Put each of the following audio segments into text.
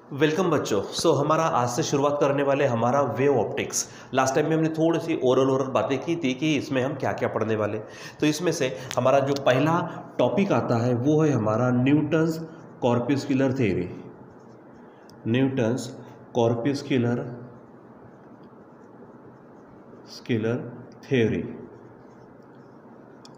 Welcome बच्चों। हमारा आज से शुरुआत करने वाले हमारा वेव ऑप्टिक्स। लास्ट टाइम में हमने थोड़ी सी ओरल बातें की थी कि इसमें हम क्या क्या पढ़ने वाले। तो इसमें से हमारा जो पहला टॉपिक आता है वो है हमारा Newton's corpuscular theory. Newton's corpuscular theory.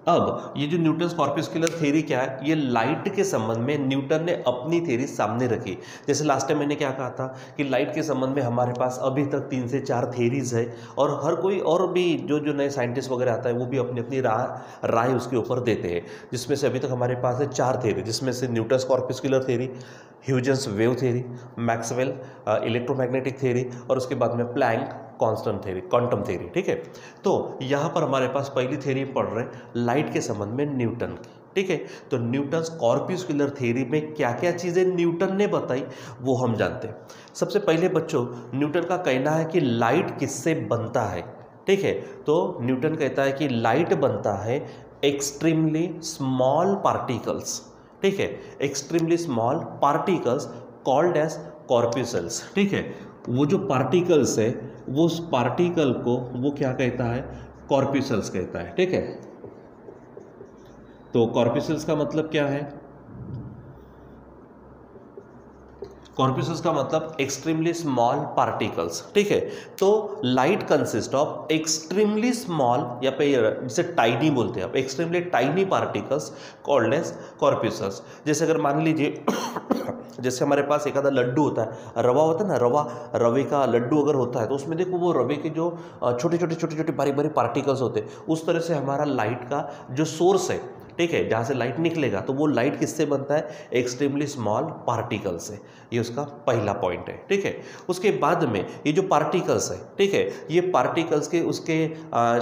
अब ये जो न्यूटन्स कॉर्पस्कुलर थ्योरी क्या है, ये लाइट के संबंध में न्यूटन ने अपनी थ्योरी सामने रखी। जैसे लास्ट टाइम मैंने क्या कहा था कि लाइट के संबंध में हमारे पास अभी तक 3 से 4 थ्योरीज है, और हर कोई और भी जो नए साइंटिस्ट वगैरह आता है वो भी अपनी अपनी राय उसके ऊपर देते हैं। जिसमें से अभी तक हमारे पास है 4 थ्योरी, जिसमें से Newton's corpuscular theory, Huygens wave theory, Maxwell electromagnetic theory, और उसके बाद में Planck constant theory, quantum theory. ठीक है, तो यहाँ पर हमारे पास पहली थ्योरी पढ़ रहे हैं लाइट के संबंध में न्यूटन की। ठीक है, तो न्यूटन्स कॉर्पस्कुलर थ्योरी में क्या क्या चीज़ें न्यूटन ने बताई वो हम जानते हैं। सबसे पहले बच्चों, न्यूटन का कहना है कि लाइट किससे बनता है। ठीक है, तो न्यूटन कहता है कि लाइट बनता है एक्सट्रीमली स्मॉल पार्टिकल्स। ठीक है, extremely small particles called as corpuscles. ठीक है, वो जो पार्टिकल्स है वो उस पार्टिकल को वो क्या कहता है, कॉर्पस्कल्स कहता है। ठीक है, तो कॉर्पस्कल्स का मतलब क्या है, कॉर्पस्कल्स का मतलब एक्सट्रीमली स्मॉल पार्टिकल्स। ठीक है, तो light consist of extremely small, या पे जिसे टाइनी बोलते हैं आप, extremely tiny particles called as corpuscles. जैसे अगर मान लीजिए जैसे हमारे पास एक आधा लड्डू होता है, रवा होता है ना, रवे का लड्डू अगर होता है तो उसमें देखो वो रवे के जो छोटे छोटे बारीक बारीक पार्टिकल्स होते हैं, उस तरह से हमारा लाइट का जो सोर्स है, ठीक है, जहाँ से लाइट निकलेगा, तो वो लाइट किससे बनता है, एक्सट्रीमली स्मॉल पार्टिकल से। ये उसका पहला पॉइंट है। ठीक है, उसके बाद में ये जो पार्टिकल्स है, ठीक है, ये पार्टिकल्स के उसके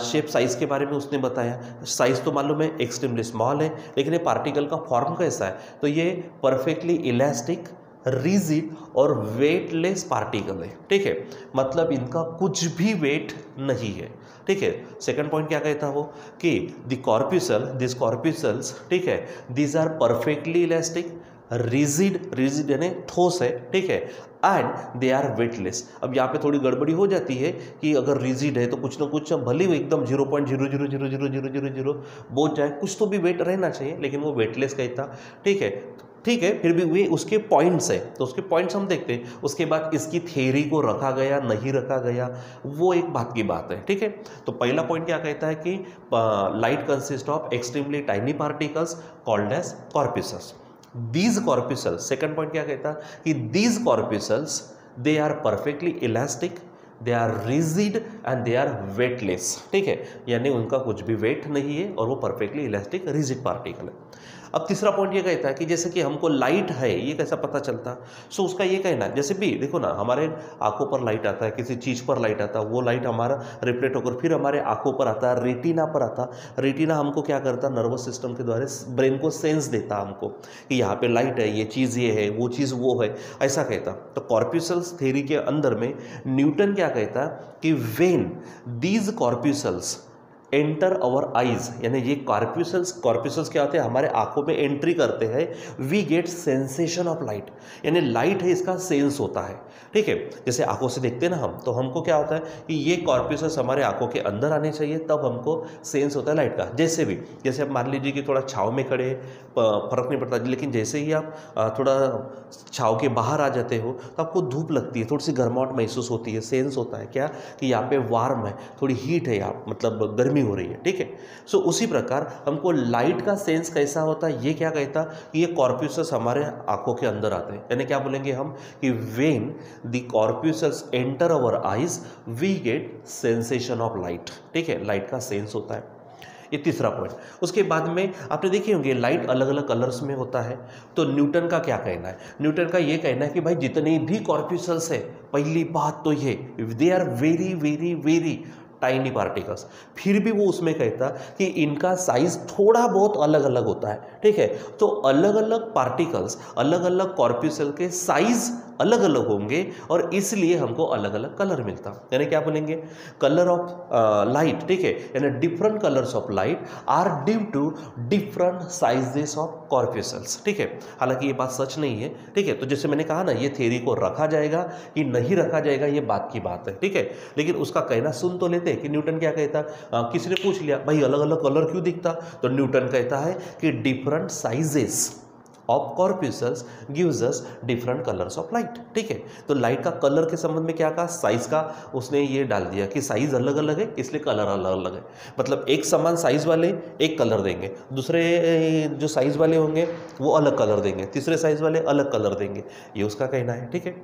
शेप साइज के बारे में उसने बताया। साइज तो मालूम है एक्सट्रीमली स्मॉल है, लेकिन ये पार्टिकल का फॉर्म कैसा है, तो ये परफेक्टली इलास्टिक, रिजिड और वेटलेस पार्टिकल है। ठीक है, मतलब इनका कुछ भी वेट नहीं है। ठीक है, सेकंड पॉइंट क्या कहता है वो कि दिस कॉर्पस्कल्स, ठीक है, these are perfectly elastic, rigid यानी ठोस है। ठीक है, एंड दे आर वेटलेस। अब यहाँ पे थोड़ी गड़बड़ी हो जाती है कि अगर रिजिड है तो कुछ ना कुछ, भले ही एकदम 0.0000000 बोझ जाए, कुछ तो भी वेट रहना चाहिए, लेकिन वो वेटलेस कहता। ठीक है, ठीक है, फिर भी वे उसके पॉइंट्स है, तो उसके पॉइंट्स हम देखते हैं। उसके बाद इसकी थ्योरी को रखा गया नहीं रखा गया, वो एक बात की बात है। ठीक है, तो पहला पॉइंट क्या कहता है कि light consist of extremely tiny particles called as corpuscles. These corpuscles, second point क्या कहता है कि these corpuscles they are perfectly elastic, they are rigid and they are weightless. ठीक है, यानी उनका कुछ भी वेट नहीं है और वो परफेक्टली इलास्टिक रिजिड पार्टिकल है। अब तीसरा पॉइंट ये कहता है कि जैसे कि हमको लाइट है ये कैसा पता चलता, सो उसका ये कहना है, जैसे भी देखो ना, हमारे आंखों पर लाइट आता है, किसी चीज़ पर लाइट आता है, वो लाइट हमारा रिफ्लेक्ट होकर फिर हमारे आंखों पर आता है, रेटिना पर आता। रेटिना हमको क्या करता, नर्वस सिस्टम के द्वारा ब्रेन को सेंस देता हमको कि यहाँ पे लाइट है, ये चीज़ ये है, वो चीज़ वो है, ऐसा कहता। तो कॉर्पस्कल्स थ्योरी के अंदर में न्यूटन क्या कहता कि when these corpuscles enter our eyes, यानी ये कॉर्पस्कल्स क्या होते हैं, हमारे आंखों में एंट्री करते हैं, we get sensation of light, यानी लाइट है इसका सेंस होता है। ठीक है, जैसे आंखों से देखते हैं ना हम, तो हमको क्या होता है कि ये कॉर्पस्कल्स हमारे आंखों के अंदर आने चाहिए, तब हमको सेंस होता है लाइट का। जैसे भी, जैसे आप मान लीजिए कि थोड़ा छाँव में खड़े, फर्क नहीं पड़ता, लेकिन जैसे ही आप थोड़ा छाँव के बाहर आ जाते हो तो आपको धूप लगती है, थोड़ी सी गर्माहट महसूस होती है, सेंस होता है क्या कि यहाँ पे वार्म है, थोड़ी हीट है, यहाँ मतलब गर्मी हो रही है। ठीक है, सो उसी प्रकार हमको लाइट का सेंस कैसा होता है, ये क्या कहता कि ये कॉर्पस्कल्स हमारे आंखों के अंदर आते हैं, यानी क्या बोलेंगे हम कि when the corpuscles enter our eyes we get sensation of light. ठीक है, लाइट का सेंस होता है। ये तीसरा पॉइंट। उसके बाद में आपने देखे होंगे लाइट अलग अलग कलर्स में होता है, तो न्यूटन का क्या कहना है, न्यूटन का ये कहना है कि भाई जितने भी कॉर्पस्कल्स है, पहली बात तो ये they are very very very tiny particles. फिर भी वो उसमें कहता कि इनका साइज थोड़ा बहुत अलग अलग होता है। ठीक है, तो अलग अलग पार्टिकल्स, अलग अलग कॉर्पस्कल के साइज अलग अलग होंगे और इसलिए हमको अलग अलग कलर मिलता। यानी क्या बोलेंगे, कलर ऑफ लाइट, ठीक है, यानी different colours of light are due to different sizes of corpuscles, ठीक है। हालांकि ये बात सच नहीं है, ठीक है। तो जैसे मैंने कहा ना, ये थ्योरी को रखा जाएगा कि नहीं रखा जाएगा ये बात की बात है, ठीक है। लेकिन उसका कहना सुन तो लेते कि न्यूटन क्या कहता। किसी ने पूछ लिया भाई अलग अलग कलर क्यों दिखता, तो न्यूटन कहता है कि different sizes of corpuscles gives us different colours of light, ठीक है। तो लाइट का कलर के संबंध में क्या कहा, साइज का उसने ये डाल दिया कि साइज अलग अलग है इसलिए कलर अलग अलग है। मतलब एक समान साइज वाले एक कलर देंगे, दूसरे जो साइज वाले होंगे वो अलग कलर देंगे, तीसरे साइज वाले अलग कलर देंगे, ये उसका कहना है, ठीक है।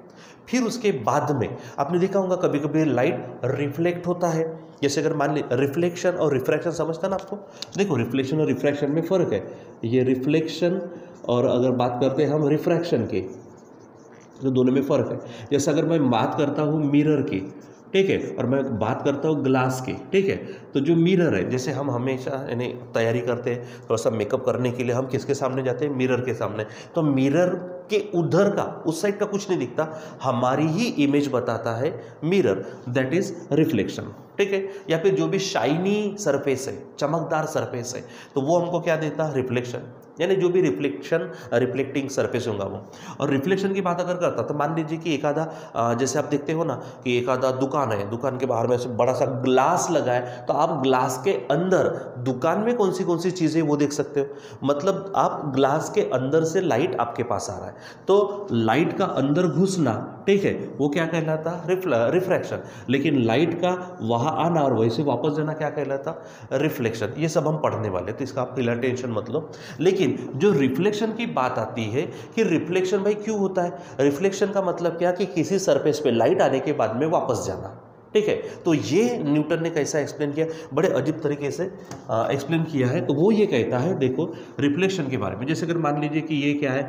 फिर उसके बाद में आपने देखा होगा कभी कभी लाइट रिफ्लेक्ट होता है। जैसे अगर मान ली रिफ्लेक्शन और रिफ्रैक्शन समझता ना आपको, देखो रिफ्लेक्शन और रिफ्रैक्शन में फ़र्क है। ये रिफ्लेक्शन और अगर बात करते हैं हम रिफ्रैक्शन की, तो दोनों में फ़र्क है। जैसे अगर मैं बात करता हूँ मिरर की, ठीक है, और मैं बात करता हूँ ग्लास की, ठीक है, तो जो मिरर है, जैसे हम हमेशा यानी तैयारी करते हैं थोड़ा सा मेकअप करने के लिए, हम किसके सामने जाते हैं, मिरर के सामने। तो मिरर के उधर का, उस साइड का कुछ नहीं दिखता, हमारी ही इमेज बताता है मिरर, दैट इज रिफ्लेक्शन, ठीक है। या फिर जो भी शाइनी सरफेस है, चमकदार सरफेस है, तो वो हमको क्या देता है, रिफ्लेक्शन, यानी जो भी रिफ्लेक्टिंग सरफेस होगा वो। और रिफ्लेक्शन की बात अगर करता तो मान लीजिए कि एक आधा जैसे आप देखते हो ना कि एक आधा दुकान है, दुकान के बाहर में ऐसे बड़ा सा ग्लास लगा है, तो आप ग्लास के अंदर दुकान में कौन सी चीज़ें वो देख सकते हो। मतलब आप ग्लास के अंदर से लाइट आपके पास आ रहा है, तो लाइट का अंदर घुसना, ठीक है, वो क्या कहलाता, रिफ्रैक्शन। लेकिन लाइट का वहाँ आना और वैसे वापस जाना क्या कहलाता, रिफ्लेक्शन। ये सब हम पढ़ने वाले, तो इसका आप फिलहाल टेंशन मत लो। लेकिन जो रिफ्लेक्शन की बात आती है कि रिफ्लेक्शन भाई क्यों होता है, रिफ्लेक्शन का मतलब क्या कि किसी सरफेस पे लाइट आने के बाद में वापस जाना, ठीक है। तो ये न्यूटन ने कैसा एक्सप्लेन किया, बड़े अजीब तरीके से एक्सप्लेन किया है। तो वो ये कहता है, देखो रिफ्लेक्शन के बारे में, जैसे अगर मान लीजिए कि ये क्या है,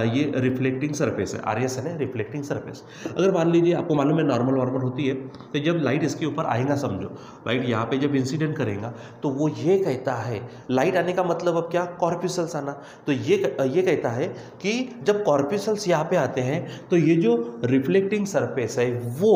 ये रिफ्लेक्टिंग सरफेस है, RS है ना, रिफ्लेक्टिंग सरफेस। अगर मान लीजिए आपको मालूम है नॉर्मल होती है, तो जब लाइट इसके ऊपर आएगा, समझो लाइट यहाँ पे जब इंसिडेंट करेगा, तो वो ये कहता है, लाइट आने का मतलब अब क्या, कॉर्पस्कल्स आना। तो ये कहता है कि जब कॉर्पस्कल्स यहाँ पे आते हैं, तो ये जो रिफ्लेक्टिंग सरफेस है वो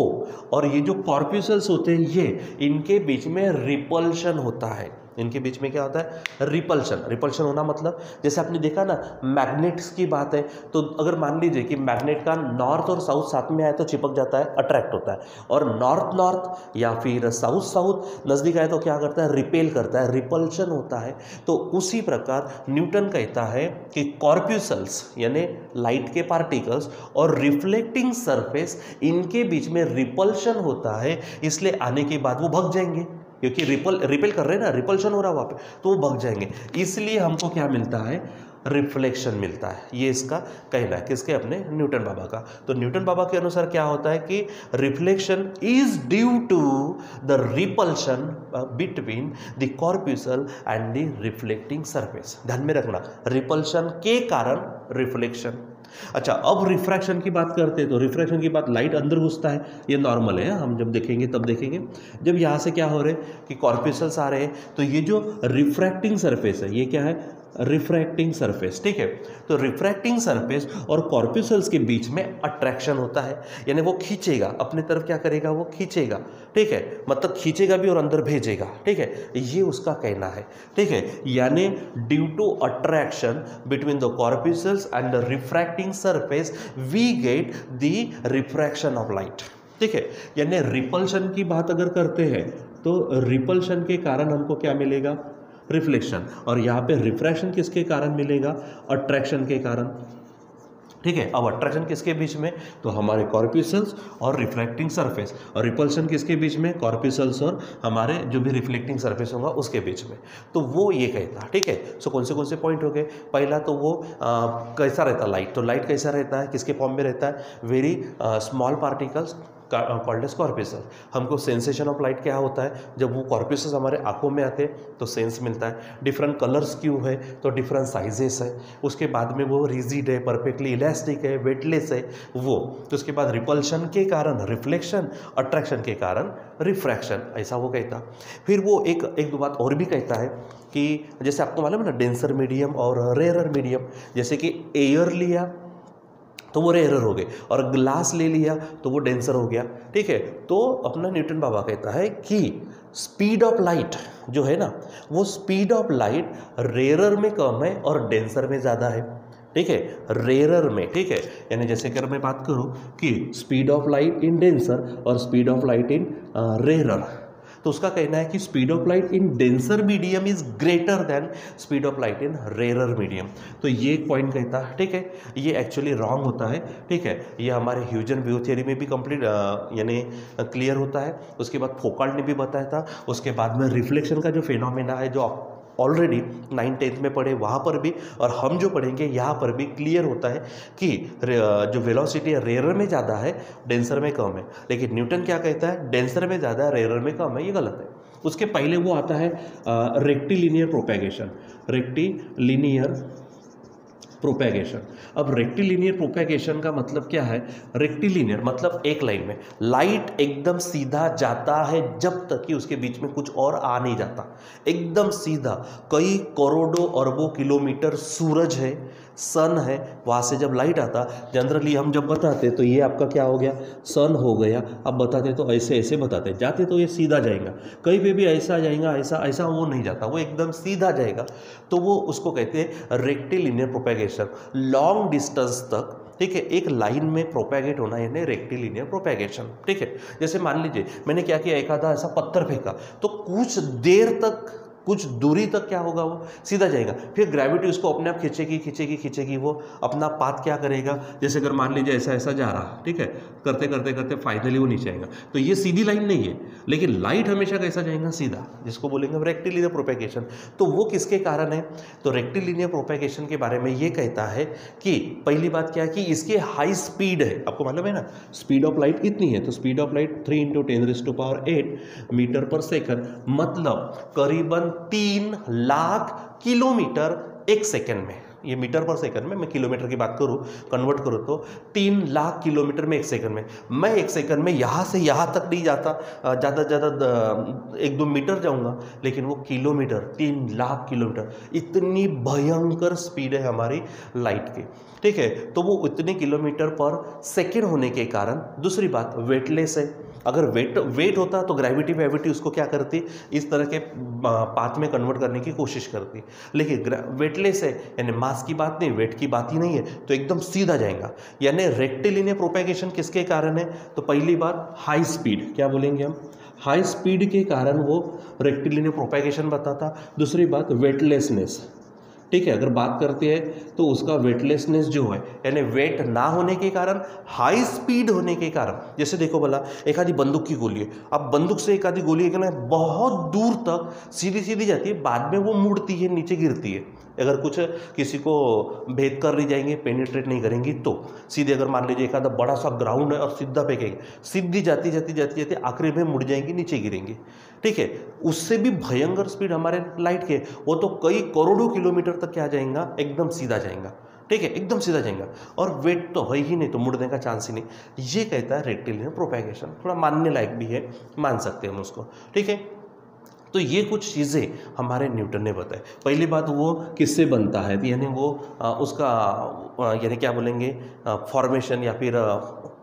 और ये जो कॉर्पस्कल्स होते हैं, ये इनके बीच में रिपल्शन होता है। इनके बीच में क्या होता है, रिपल्शन होना मतलब जैसे आपने देखा ना मैग्नेट्स की बात है, तो अगर मान लीजिए कि मैग्नेट का नॉर्थ और साउथ साथ में आए तो चिपक जाता है, अट्रैक्ट होता है, और नॉर्थ या फिर साउथ नज़दीक आए तो क्या करता है, रिपेल करता है, रिपल्शन होता है। तो उसी प्रकार न्यूटन कहता है कि कॉर्पस्कल्स यानी लाइट के पार्टिकल्स और रिफ्लेक्टिंग सरफेस, इनके बीच में रिपल्शन होता है, इसलिए आने के बाद वो भाग जाएंगे, क्योंकि रिपेल कर रहे हैं ना, रिपल्शन हो रहा है वहाँ पे, तो वो भाग जाएंगे। इसलिए हमको क्या मिलता है, रिफ्लेक्शन मिलता है। ये इसका कहना है, किसके, अपने न्यूटन बाबा का। तो न्यूटन बाबा के अनुसार क्या होता है कि reflection is due to the repulsion between the corpuscle and the reflecting surface. ध्यान में रखना, रिपल्शन के कारण रिफ्लेक्शन। अच्छा, अब रिफ्रैक्शन की बात करते हैं, तो रिफ्रैक्शन की बात, लाइट अंदर घुसता है, ये नॉर्मल है, हम जब देखेंगे तब देखेंगे। जब यहाँ से क्या हो रहे हैं कि कॉर्पस्कल्स आ रहे हैं, तो ये जो रिफ्रैक्टिंग सरफेस है, ये क्या है, रिफ्रैक्टिंग सरफेस, ठीक है। तो रिफ्रैक्टिंग सरफेस और कॉर्पस्कल्स के बीच में अट्रैक्शन होता है, यानी वो खींचेगा अपने तरफ, क्या करेगा, वो खींचेगा, ठीक है, मतलब खींचेगा भी और अंदर भेजेगा, ठीक है, ये उसका कहना है, ठीक है। यानी due to attraction between the corpuscles and the refracting surface we get the refraction of light, ठीक है। यानी रिपल्शन की बात अगर करते हैं, तो रिपल्शन के कारण हमको क्या मिलेगा, रिफ्लेक्शन। और यहाँ पे रिफ्रैक्शन किसके कारण मिलेगा, अट्रैक्शन के कारण, ठीक है। अब अट्रैक्शन किसके बीच में, तो हमारे कॉर्पस्कल्स और रिफ्लेक्टिंग सरफेस, और रिपल्शन किसके बीच में, कॉर्पस्कल्स और हमारे जो भी रिफ्लेक्टिंग सरफेस होगा उसके बीच में। तो वो ये कहता है, ठीक है। सो कौन से पॉइंट हो गए, पहला तो वो कैसा रहता है लाइट, तो लाइट कैसा रहता है, किसके फॉर्म में रहता है, very small particles called as corpuscle. हमको सेंसेशन ऑफ लाइट क्या होता है, जब वो कॉर्पस्कल्स हमारे आंखों में आते हैं तो सेंस मिलता है। डिफरेंट कलर्स क्यों है, तो डिफरेंट साइजेस है। उसके बाद में वो रिजिड है, परफेक्टली इलास्टिक है, वेटलेस है वो। तो उसके बाद रिपल्शन के कारण रिफ्लेक्शन, अट्रैक्शन के कारण रिफ्रैक्शन, ऐसा वो कहता। फिर वो एक दो बात और भी कहता है कि जैसे आपको मालूम है ना, डेंसर मीडियम और रेयरर मीडियम। जैसे कि एयर लिया तो वो रेयर हो गए, और ग्लास ले लिया तो वो डेंसर हो गया। ठीक है, तो अपना न्यूटन बाबा कहता है कि स्पीड ऑफ लाइट जो है ना, वो स्पीड ऑफ लाइट रेयरर में कम है और डेंसर में ज़्यादा है। ठीक है, रेयरर में, ठीक है, यानी जैसे कि अगर मैं बात करूं कि speed of light in denser और speed of light in rarer, तो उसका कहना है कि speed of light in denser medium is greater than speed of light in rarer medium. तो ये एक पॉइंट कहता है। ठीक है, ये एक्चुअली रॉन्ग होता है। ठीक है, ये हमारे ह्यूजन व्यू थियरी में भी कंप्लीट यानी क्लियर होता है। उसके बाद फोकाल्ट ने भी बताया था। उसके बाद में रिफ्लेक्शन का जो फिनोमेना है, जो ऑलरेडी 9th-10th में पढ़े वहाँ पर भी, और हम जो पढ़ेंगे यहाँ पर भी क्लियर होता है कि जो वेलोसिटी है रेयरर में ज़्यादा है, डेंसर में कम है। लेकिन न्यूटन क्या कहता है, डेंसर में ज़्यादा है, रेयरर में कम है, ये गलत है। उसके पहले वो आता है रेक्टिलिनियर प्रोपेगेशन। Rectilinear propagation. अब रेक्टिलिनियर प्रोपेगेशन का मतलब क्या है? रेक्टिलिनियर मतलब एक लाइन में लाइट एकदम सीधा जाता है जब तक कि उसके बीच में कुछ और आ नहीं जाता, एकदम सीधा। कई करोड़ों अरबों किलोमीटर सूरज है, सन है, वहाँ से जब लाइट आता, जनरली हम जब बताते तो ये आपका क्या हो गया, सन हो गया। अब बताते तो ऐसे ऐसे बताते, जाते तो ये सीधा जाएगा, कहीं पे भी ऐसा जाएगा, ऐसा ऐसा वो नहीं जाता, वो एकदम सीधा जाएगा। तो वो उसको कहते हैं रेक्टिलिनियर प्रोपेगेशन। लॉन्ग डिस्टेंस तक, ठीक है, एक लाइन में प्रोपेगेट होना यानी रेक्टिलिनियर प्रोपेगेशन। ठीक है, जैसे मान लीजिए मैंने क्या किया, एक आधा ऐसा पत्थर फेंका तो कुछ देर तक, कुछ दूरी तक क्या होगा, वो सीधा जाएगा। फिर ग्रेविटी उसको अपने आप खींचेगी खींचेगी खींचेगी, वो अपना पाथ क्या करेगा, जैसे अगर मान लीजिए ऐसा ऐसा जा रहा, ठीक है, करते करते करते फाइनली वो नीचे आएगा। तो ये सीधी लाइन नहीं है, लेकिन लाइट हमेशा कैसा जाएगा, सीधा, जिसको बोलेंगे रेक्टिलिनियर प्रोपेगेशन। तो वो किसके कारण है? तो रेक्टिलिनियर प्रोपेगेशन के बारे में ये कहता है कि पहली बात क्या है कि इसके हाई स्पीड है। आपको मालूम है ना स्पीड ऑफ लाइट कितनी है? तो स्पीड ऑफ लाइट 3 × 10⁸ मीटर पर सेकंड, मतलब करीबन 3 लाख किलोमीटर एक सेकंड में। ये मीटर पर सेकंड में, मैं किलोमीटर की बात करूं, कन्वर्ट करूं तो 3 लाख किलोमीटर में एक सेकंड में। मैं एक सेकंड में यहाँ से यहाँ तक नहीं जाता, ज़्यादा से ज़्यादा 1-2 मीटर जाऊंगा, लेकिन वो किलोमीटर, 3 लाख किलोमीटर, इतनी भयंकर स्पीड है हमारी लाइट की। ठीक है, तो वो इतने किलोमीटर पर सेकेंड होने के कारण, दूसरी बात वेटलेस है। अगर वेट होता तो ग्रेविटी उसको क्या करती, इस तरह के पाथ में कन्वर्ट करने की कोशिश करती, लेकिन वेटलेस है, यानी मास की बात नहीं, वेट की बात ही नहीं है, तो एकदम सीधा जाएगा। यानी रेक्टिलिनियर प्रोपेगेशन किसके कारण है? तो पहली बात हाई स्पीड, क्या बोलेंगे हम, हाई स्पीड के कारण वो रेक्टिलिनियर प्रोपेगेशन बताता। दूसरी बात वेटलेसनेस। ठीक है, अगर बात करते हैं तो उसका वेटलेसनेस जो है, यानी वेट ना होने के कारण, हाई स्पीड होने के कारण। जैसे देखो भला, एक आधी बंदूक की गोली है, अब बंदूक से एक आधी गोली है ना बहुत दूर तक सीधी सीधी जाती है, बाद में वो मुड़ती है, नीचे गिरती है। अगर कुछ किसी को भेद कर नहीं जाएंगे, पेनिट्रेट नहीं करेंगी, तो सीधे अगर मान लीजिए एक आधा बड़ा सा ग्राउंड है और सीधा फेंकेंगे, सीधी जाती जाती जाती जाती आखिरी में मुड़ जाएंगी, नीचे गिरेंगी। ठीक है, उससे भी भयंकर स्पीड हमारे लाइट के, वो तो कई करोड़ों किलोमीटर तक क्या जाएगा, एकदम सीधा जाएगा। ठीक है, एकदम सीधा जाएगा, और वेट तो है ही नहीं, तो मुड़ने का चांस ही नहीं। ये कहता है रेक्टिलिनियर प्रोपेगेशन। थोड़ा मानने लायक भी है, मान सकते हैं हम उसको। ठीक है, तो ये कुछ चीज़ें हमारे न्यूटन ने बताई। पहली बात, वो किससे बनता है, यानी वो उसका यानी क्या बोलेंगे, फॉर्मेशन या फिर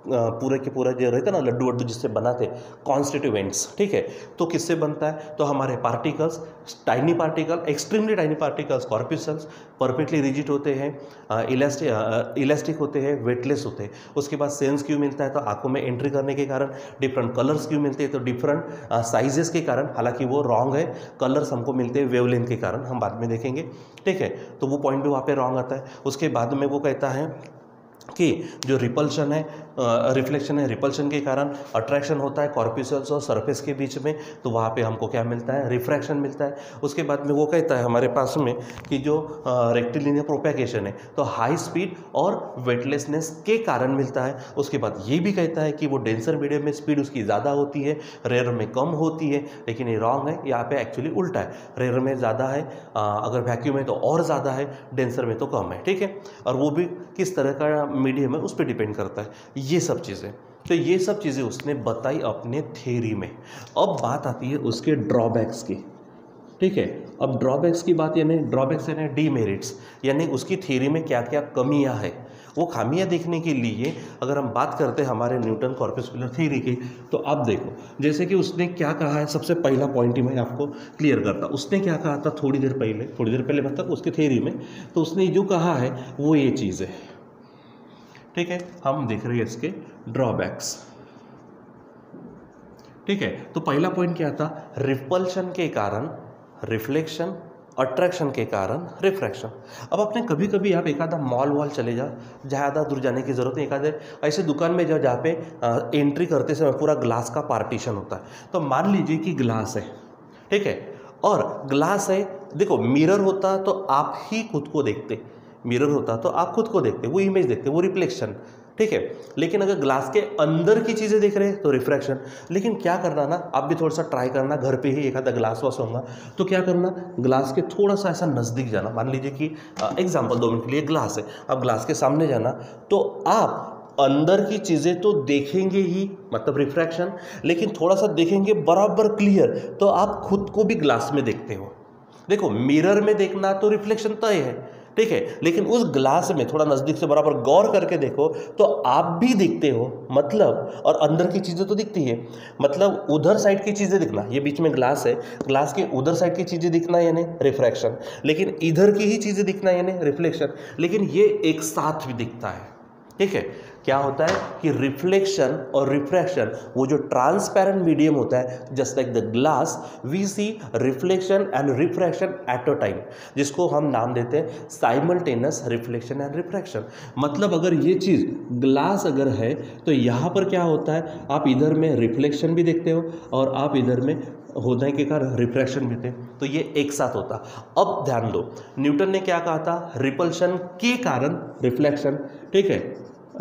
पूरे के पूरा जो रहता है ना लड्डू वड्डू जिससे बनाते कॉन्स्टिट्यूएंट्स। ठीक है, तो किससे बनता है? तो हमारे particles, tiny particle, extremely tiny particles, corpuscles perfectly rigid होते हैं, इलास्टिक होते हैं, वेटलेस होते हैं। उसके बाद सेंस क्यों मिलता है? तो आंखों में एंट्री करने के कारण। डिफरेंट कलर्स क्यों मिलते हैं? तो डिफरेंट साइजेस के कारण, हालांकि वो रॉन्ग है, कलर्स हमको मिलते हैं वेवलेंथ के कारण, हम बाद में देखेंगे। ठीक है, तो वो पॉइंट भी वहाँ पे रॉन्ग आता है। उसके बाद में वो कहता है कि जो रिपल्शन है, रिफ्लेक्शन है, रिपल्शन के कारण अट्रैक्शन होता है कॉर्पस्कल्स और सरफेस के बीच में, तो वहाँ पे हमको क्या मिलता है, रिफ्रैक्शन मिलता है। उसके बाद में वो कहता है हमारे पास में कि जो रेक्टिलिनियर प्रोपेगेशन है तो हाई स्पीड और वेटलेसनेस के कारण मिलता है। उसके बाद ये भी कहता है कि वो डेंसर मीडियम में स्पीड उसकी ज़्यादा होती है, रेयर में कम होती है, लेकिन ये रॉन्ग है। यहाँ पे एक्चुअली उल्टा है, रेयर में ज़्यादा है, अगर वैक्यूम है तो और ज़्यादा है, डेंसर में तो कम है। ठीक है, और वो भी किस तरह का मीडियम है उस पर डिपेंड करता है, ये सब चीज़ें। तो ये सब चीज़ें उसने बताई अपने थ्योरी में। अब बात आती है उसके ड्रॉबैक्स की। ठीक है, अब ड्रॉबैक्स की बात, यानी ड्रॉबैक्स यानी डीमेरिट्स, यानी उसकी थ्योरी में क्या क्या कमियां हैं, वो खामियां देखने के लिए अगर हम बात करते हैं हमारे न्यूटन कॉर्पस्कुलर थ्योरी की, तो आप देखो जैसे कि उसने क्या कहा है, सबसे पहला पॉइंट ही मैं आपको क्लियर करता। उसने क्या कहा था थोड़ी देर पहले मतलब उसके थ्योरी में, तो उसने जो कहा है वो ये चीज़ है, ठीक है। हम देख रहे हैं इसके ड्रॉबैक्स, ठीक है। तो पहला पॉइंट क्या था, रिपल्शन के कारण रिफ्लेक्शन, अट्रैक्शन के कारण रिफ्रैक्शन। अब आपने कभी कभी आप एक आधा मॉल वॉल चले जाओ, ज़्यादा दूर जाने की ज़रूरत नहीं, एक आधे ऐसे दुकान में जाओ जहाँ पे एंट्री करते समय पूरा ग्लास का पार्टीशन होता है। तो मान लीजिए कि ग्लास है, ठीक है, और ग्लास है, देखो मिरर होता तो आप ही खुद को देखते, मिरर होता तो आप खुद को देखते, वो इमेज देखते, वो रिफ्लेक्शन, ठीक है। लेकिन अगर ग्लास के अंदर की चीज़ें देख रहे हैं तो रिफ्रैक्शन। लेकिन क्या करना ना, आप भी थोड़ा सा ट्राई करना, घर पे ही एक आधा ग्लास वास होगा तो क्या करना, ग्लास के थोड़ा सा ऐसा नज़दीक जाना। मान लीजिए कि एग्जांपल 2 मिनट के लिए ग्लास है, आप ग्लास के सामने जाना तो आप अंदर की चीज़ें तो देखेंगे ही, मतलब रिफ्रैक्शन, लेकिन थोड़ा सा देखेंगे बराबर क्लियर, तो आप खुद को भी ग्लास में देखते हो। देखो मिरर में देखना तो रिफ्लेक्शन तय है, ठीक है, लेकिन उस ग्लास में थोड़ा नज़दीक से बराबर गौर करके देखो तो आप भी दिखते हो, मतलब, और अंदर की चीज़ें तो दिखती है, मतलब उधर साइड की चीज़ें दिखना, ये बीच में ग्लास है, ग्लास के उधर साइड की चीज़ें दिखना यानी रिफ्रैक्शन, लेकिन इधर की ही चीज़ें दिखना यानी रिफ्लेक्शन। लेकिन ये एक साथ भी दिखता है, ठीक है। क्या होता है कि रिफ्लेक्शन और रिफ्रैक्शन, वो जो ट्रांसपेरेंट मीडियम होता है, just like the glass, we see reflection and refraction at a time, जिसको हम नाम देते हैं साइमल्टेनियस रिफ्लेक्शन एंड रिफ्रैक्शन। मतलब अगर ये चीज़ ग्लास अगर है तो यहाँ पर क्या होता है, आप इधर में रिफ्लेक्शन भी देखते हो और आप इधर में होने के कारण रिफ्रैक्शन भी थे, तो ये एक साथ होता। अब ध्यान दो, न्यूटन ने क्या कहा था, रिपल्शन के कारण रिफ्लेक्शन, ठीक है,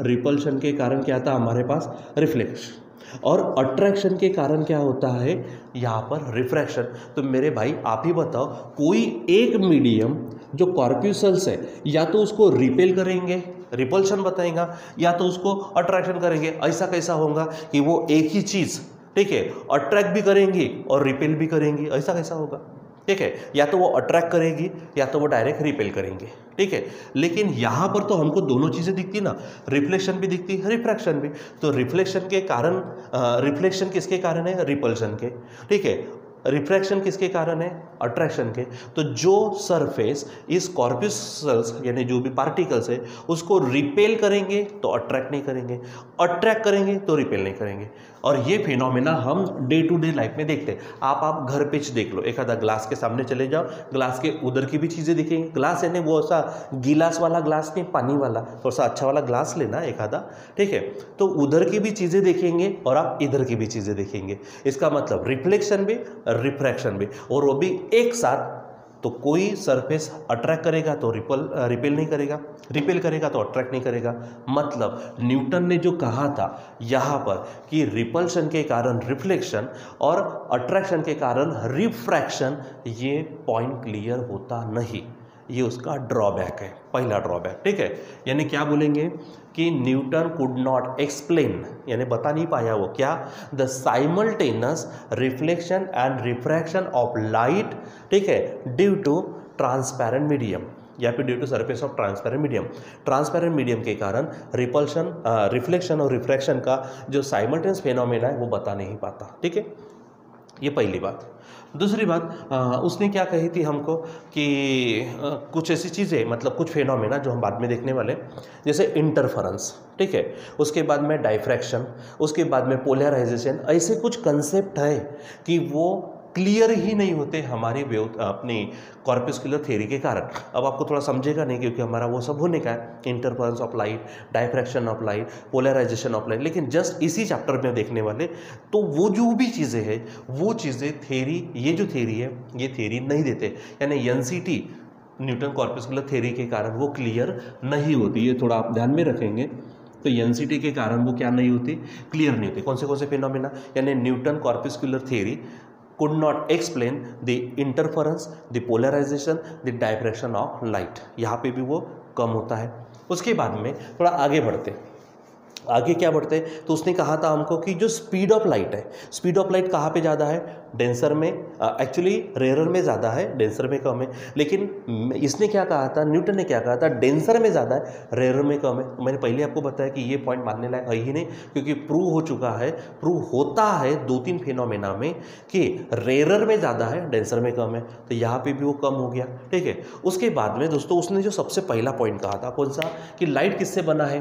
रिपल्शन के कारण क्या था हमारे पास रिफ्लेक्शन, और अट्रैक्शन के कारण क्या होता है यहाँ पर रिफ्रैक्शन। तो मेरे भाई आप ही बताओ, कोई एक मीडियम जो कॉर्प्यूसल्स है, या तो उसको रिपेल करेंगे, रिपल्शन बताएगा, या तो उसको अट्रैक्शन करेंगे। ऐसा कैसा होगा कि वो एक ही चीज़, ठीक है, अट्रैक्ट भी करेंगी और रिपेल भी करेंगी, ऐसा कैसा होगा, ठीक है। या तो वो अट्रैक्ट करेगी या तो वो डायरेक्ट रिपेल करेंगे, ठीक है। लेकिन यहाँ पर तो हमको दोनों चीज़ें दिखती ना, रिफ्लेक्शन भी दिखती है, रिफ्रैक्शन भी। तो रिफ्लेक्शन के कारण, रिफ्लेक्शन किसके कारण है, रिपल्शन के, ठीक है। रिफ्रैक्शन किसके कारण है, अट्रैक्शन के। तो जो सरफेस इस कॉर्पस्कुलर्स यानी जो भी पार्टिकल्स है उसको रिपेल करेंगे तो अट्रैक्ट नहीं करेंगे, अट्रैक्ट करेंगे तो रिपेल नहीं करेंगे। और ये फिनोमेना हम डे टू डे लाइफ में देखते हैं। आप घर पे देख लो, एक आधा ग्लास के सामने चले जाओ, ग्लास के उधर की भी चीज़ें दिखेंगी। ग्लास यानी वो ऐसा गिलास वाला ग्लास नहीं, पानी वाला, थोड़ा सा अच्छा वाला ग्लास लेना एक आधा, ठीक है। तो उधर की भी चीज़ें देखेंगे और आप इधर की भी चीज़ें देखेंगे। इसका मतलब रिफ्लेक्शन भी रिफ्रैक्शन भी, और वो भी एक साथ। तो कोई सरफेस अट्रैक्ट करेगा तो रिपेल नहीं करेगा, रिपेल करेगा तो अट्रैक्ट नहीं करेगा। मतलब न्यूटन ने जो कहा था यहाँ पर कि रिपल्शन के कारण रिफ्लेक्शन और अट्रैक्शन के कारण रिफ्रैक्शन, ये पॉइंट क्लियर होता नहीं, ये उसका ड्रॉबैक है, पहला ड्रॉबैक, ठीक है। यानी क्या बोलेंगे कि न्यूटन कुड नॉट एक्सप्लेन, यानी बता नहीं पाया वो क्या, the simultaneous reflection and refraction of light, ठीक है, ड्यू टू ट्रांसपेरेंट मीडियम या फिर due to surface of transparent medium. Transparent medium के कारण रिपल्शन, रिफ्लेक्शन और रिफ्रैक्शन का जो साइमल्टेनियस फेनोमेना है वो बता नहीं पाता, ठीक है। ये पहली बात। दूसरी बात, उसने क्या कही थी हमको कि कुछ ऐसी चीज़ें, मतलब कुछ फेनोमेना जो हम बाद में देखने वाले, जैसे इंटरफेरेंस, ठीक है, उसके बाद में डाइफ्रैक्शन, उसके बाद में पोलराइजेशन, ऐसे कुछ कंसेप्ट है कि वो क्लियर ही नहीं होते हमारी अपनी कॉर्पस्कुलर थ्योरी के कारण। अब आपको थोड़ा समझेगा नहीं क्योंकि हमारा वो सब होने का है, interference of light, diffraction of light, polarisation of light, लेकिन जस्ट इसी चैप्टर में देखने वाले। तो वो जो भी चीज़ें हैं वो चीज़ें थ्योरी, ये जो थ्योरी है ये थ्योरी नहीं देते, यानी एनसीटी न्यूटन कॉर्पस्कुलर थ्योरी के कारण वो क्लियर नहीं होती। ये थोड़ा आप ध्यान में रखेंगे। तो एनसीटी के कारण वो क्या नहीं होती, क्लियर नहीं होती। कौन से फिनोमेना, यानी Newton corpuscular theory could not explain the interference, the polarization, the direction of light, यहाँ पे भी वो कम होता है। उसके बाद में थोड़ा आगे बढ़ते, आगे क्या बढ़ते हैं, तो उसने कहा था हमको कि जो स्पीड ऑफ लाइट है, स्पीड ऑफ लाइट कहाँ पे ज़्यादा है, डेंसर में, एक्चुअली रेयर में ज़्यादा है, डेंसर में कम है। लेकिन इसने क्या कहा था, न्यूटन ने क्या कहा था, डेंसर में ज़्यादा है, रेयर में कम है। तो मैंने पहले आपको बताया कि ये पॉइंट मानने लायक है ही नहीं, क्योंकि प्रूव हो चुका है, प्रूव होता है 2-3 फिनोमेना में कि रेयर में ज़्यादा है, डेंसर में कम है। तो यहाँ पे भी वो कम हो गया, ठीक है। उसके बाद में दोस्तों उसने जो सबसे पहला पॉइंट कहा था, कौन सा, कि लाइट किससे बना है,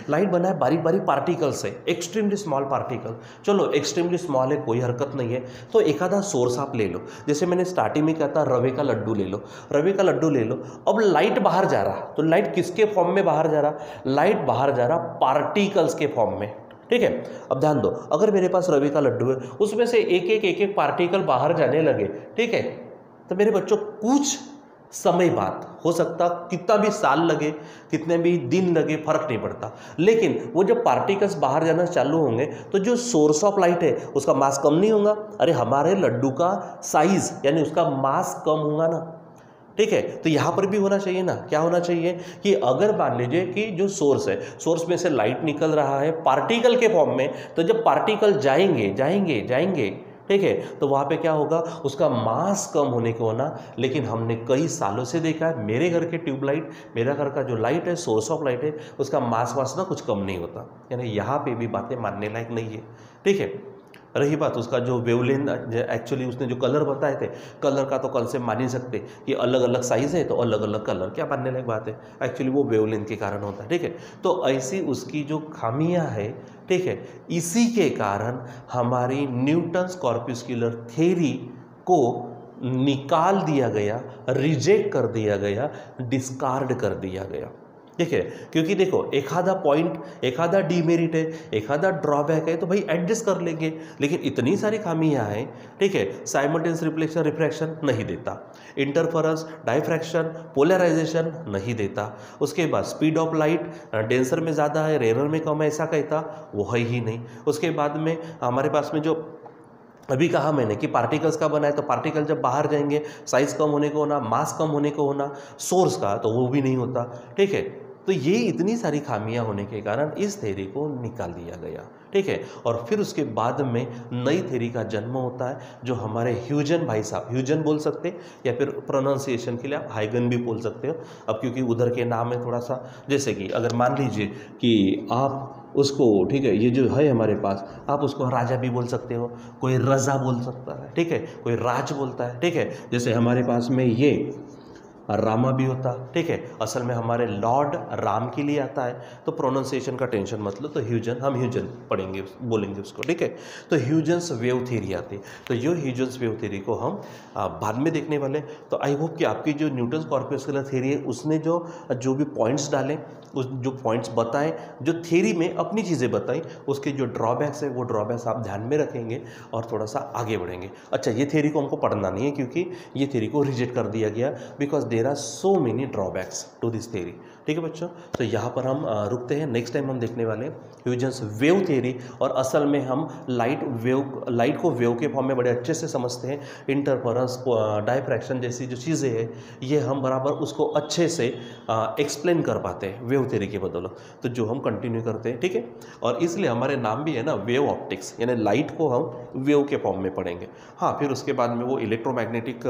लाइट बना है बारीक बारीक पार्टिकल से, एक्सट्रीमली स्मॉल पार्टिकल। चलो एक्सट्रीमली स्मॉल है, कोई हरकत नहीं है, तो एक आधा सोर्स आप ले लो। जैसे मैंने स्टार्टिंग में कहा था, रवे का लड्डू ले लो, रवे का लड्डू ले लो। अब लाइट बाहर जा रहा, तो लाइट किसके फॉर्म में बाहर जा रहा, लाइट बाहर जा रहा पार्टिकल्स के फॉर्म में, ठीक है। अब ध्यान दो, अगर मेरे पास रवे का लड्डू है, उसमें से एक एक पार्टिकल बाहर जाने लगे, ठीक है, तो मेरे बच्चों कुछ समय बाद, हो सकता कितना भी साल लगे, कितने भी दिन लगे, फर्क नहीं पड़ता, लेकिन वो जब पार्टिकल्स बाहर जाना चालू होंगे तो जो सोर्स ऑफ लाइट है उसका मास कम नहीं होगा। अरे हमारे लड्डू का साइज यानी उसका मास कम होगा ना, ठीक है। तो यहाँ पर भी होना चाहिए ना, क्या होना चाहिए कि अगर मान लीजिए कि जो सोर्स है, सोर्स में से लाइट निकल रहा है पार्टिकल के फॉर्म में, तो जब पार्टिकल जाएंगे जाएंगे जाएंगे, ठीक है, तो वहाँ पे क्या होगा, उसका मास कम होने को होना। लेकिन हमने कई सालों से देखा है, मेरे घर के ट्यूबलाइट, मेरा घर का जो लाइट है, सोर्स ऑफ लाइट है, उसका मास वास ना कुछ कम नहीं होता, यानी यहाँ पे भी बातें मानने लायक नहीं है, ठीक है। रही बात उसका जो वेवलेंथ, एक्चुअली उसने जो कलर बताए थे, कलर का तो कंसेप्ट मान ही सकते कि अलग अलग साइज है तो अलग अलग कलर, क्या मानने लायक बात है, एक्चुअली वो वेवलेंथ के कारण होता है, ठीक है। तो ऐसी उसकी जो खामियां है, ठीक है, इसी के कारण हमारी न्यूटन्स कॉर्पस्कुलर थ्योरी को निकाल दिया गया, रिजेक्ट कर दिया गया, डिस्कार्ड कर दिया गया, ठीक है। क्योंकि देखो एक आधा पॉइंट, एक आधा डीमेरिट है, एक आधा ड्रॉबैक है, तो भाई एडजस्ट कर लेंगे, लेकिन इतनी सारी खामियां हैं, ठीक है। साइमल्टेनियस रिफ्लेक्शन रिफ्रैक्शन नहीं देता, इंटरफेरेंस, डायफ्रैक्शन, पोलराइजेशन नहीं देता। उसके बाद स्पीड ऑफ लाइट डेंसर में ज़्यादा है, रेयर में कम है, ऐसा कहता, वो है ही नहीं। उसके बाद में हमारे पास में जो अभी कहा मैंने कि पार्टिकल्स का बना है, तो पार्टिकल जब बाहर जाएंगे साइज कम होने को होना, मास कम होने को होना, सोर्स का तो वो भी नहीं होता, ठीक है। तो ये इतनी सारी खामियां होने के कारण इस थ्योरी को निकाल दिया गया, ठीक है। और फिर उसके बाद में नई थ्योरी का जन्म होता है, जो हमारे ह्यूजन भाई साहब, ह्यूजन बोल सकते या फिर प्रोनाउंसिएशन के लिए आप हाइगन भी बोल सकते हो, अब क्योंकि उधर के नाम है थोड़ा सा, जैसे कि अगर मान लीजिए कि आप उसको, ठीक है, ये जो है हमारे पास, आप उसको राजा भी बोल सकते हो, कोई रजा बोल सकता है, ठीक है, कोई राज बोलता है, ठीक है। जैसे हमारे पास में ये रामा भी होता, ठीक है, असल में हमारे लॉर्ड राम के लिए आता है, तो प्रोनाउंसिएशन का टेंशन मत लो, तो ह्यूजन, हम ह्यूजन पढ़ेंगे, बोलेंगे उसको, ठीक है। तो ह्यूजन्स वेव थ्योरी आती है, तो ये ह्यूजन्स वेव थ्योरी को हम बाद में देखने वाले। तो आई होप कि आपकी जो न्यूटन्स कॉर्पस्कुलर थ्योरी है उसने जो भी पॉइंट्स डाले, उस जो पॉइंट्स बताएं, जो थ्योरी में अपनी चीज़ें बताई, उसके जो ड्रॉबैक्स है वो ड्रॉबैक्स आप ध्यान में रखेंगे और थोड़ा सा आगे बढ़ेंगे। अच्छा, ये थ्योरी को हमको पढ़ना नहीं है, क्योंकि ये थ्योरी को रिजेक्ट कर दिया गया, because there are so many drawbacks to this theory, ठीक है बच्चों। तो यहाँ पर हम रुकते हैं, नेक्स्ट टाइम हम देखने वाले हैं ह्यूजन्स वेव थ्योरी, और असल में हम लाइट को वेव के फॉर्म में बड़े अच्छे से समझते हैं। इंटरफेरेंस, डायफ्रैक्शन जैसी जो चीज़ें हैं, ये हम बराबर उसको अच्छे से एक्सप्लेन कर पाते हैं वेव थ्योरी के बदौलत, तो जो हम कंटिन्यू करते हैं, ठीक है। और इसलिए हमारे नाम भी है ना वेव ऑप्टिक्स, यानी लाइट को हम वेव के फॉर्म में पढ़ेंगे। हाँ, फिर उसके बाद में वो इलेक्ट्रोमैग्नेटिक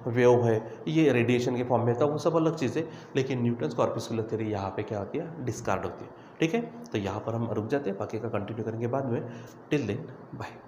वेव है, ये रेडिएशन के फॉर्म में था, वो सब अलग चीज़ें, लेकिन न्यूटन्स कॉर्पस्कुलर थ्योरी यहाँ पे क्या होती है, डिस्कार्ड होती है, ठीक है। तो यहाँ पर हम रुक जाते हैं, बाकी का कंटिन्यू करेंगे बाद में। Till then bye.